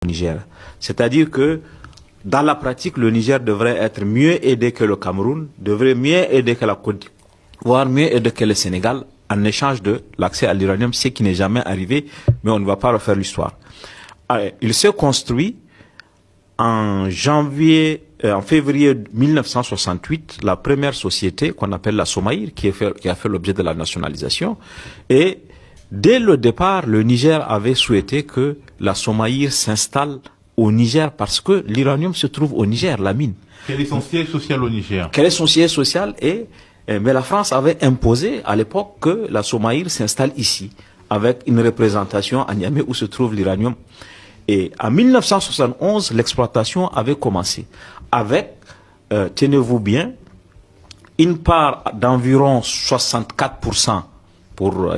Niger. C'est-à-dire que dans la pratique, le Niger devrait être mieux aidé que le Cameroun, devrait mieux aider que la Côte d'Ivoire, mieux aider que le Sénégal en échange de l'accès à l'uranium, ce qui n'est jamais arrivé, mais on ne va pas refaire l'histoire. Il s'est construit en février 1968, la première société qu'on appelle la Somaïr, qui a fait l'objet de la nationalisation. Et dès le départ, le Niger avait souhaité que la Somaïr s'installe au Niger parce que l'uranium se trouve au Niger, la mine. Quel est son siège social au Niger? Quel est son siège social? Mais la France avait imposé à l'époque que la Somaïr s'installe ici, avec une représentation à Niamey où se trouve l'uranium. Et en 1971, l'exploitation avait commencé avec, tenez-vous bien, une part d'environ 64%,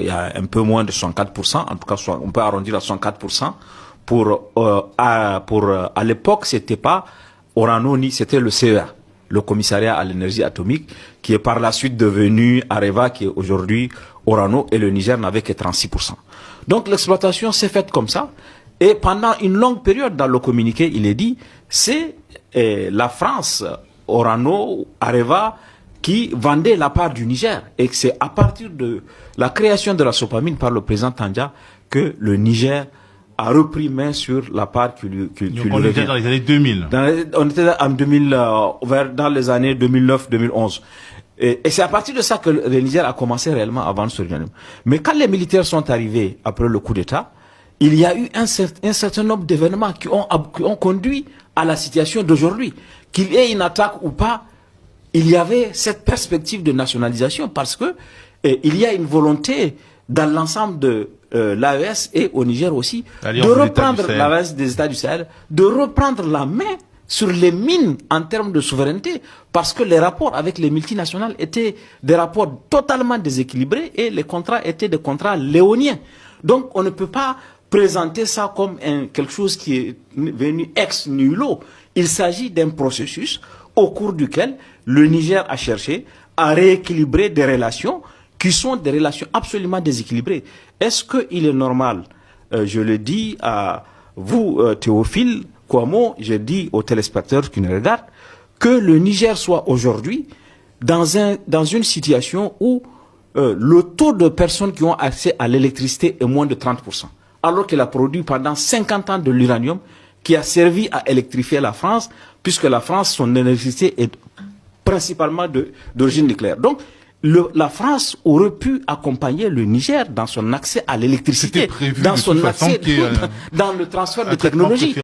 il y a un peu moins de 64%, en tout cas on peut arrondir à 64%, à l'époque c'était pas Orano ni c'était le CEA, le commissariat à l'énergie atomique, qui est par la suite devenu Areva, qui est aujourd'hui Orano, et le Niger n'avait que 36%. Donc l'exploitation s'est faite comme ça. Et pendant une longue période, dans le communiqué, il est dit, c'est la France, Orano, Areva, qui vendait la part du Niger. Et que c'est à partir de la création de la Sopamine par le président Tandja que le Niger a repris main sur la part qui lui on était dans les années 2000. On était en 2000, dans les années 2009-2011. Et c'est à partir de ça que le Niger a commencé réellement à vendre ce uranium. Mais quand les militaires sont arrivés après le coup d'État, il y a eu un certain nombre d'événements qui ont conduit à la situation d'aujourd'hui. Qu'il y ait une attaque ou pas, il y avait cette perspective de nationalisation parce que il y a une volonté dans l'ensemble de l'AES et au Niger aussi de reprendre l'AES des États du Sahel, de reprendre la main sur les mines en termes de souveraineté, parce que les rapports avec les multinationales étaient des rapports totalement déséquilibrés et les contrats étaient des contrats léoniens. Donc on ne peut pas présenter ça comme quelque chose qui est venu ex nihilo. Il s'agit d'un processus au cours duquel le Niger a cherché à rééquilibrer des relations qui sont des relations absolument déséquilibrées. Est-ce qu'il est normal, je le dis à vous, Théophile Kouamo, je dis aux téléspectateurs qui nous regardent, que le Niger soit aujourd'hui dans une situation où le taux de personnes qui ont accès à l'électricité est moins de 30%. Alors qu'il a produit pendant 50 ans de l'uranium qui a servi à électrifier la France, puisque la France, son électricité est principalement d'origine nucléaire. Donc, la France aurait pu accompagner le Niger dans son accès à l'électricité, dans son accès, dans le transfert de technologie.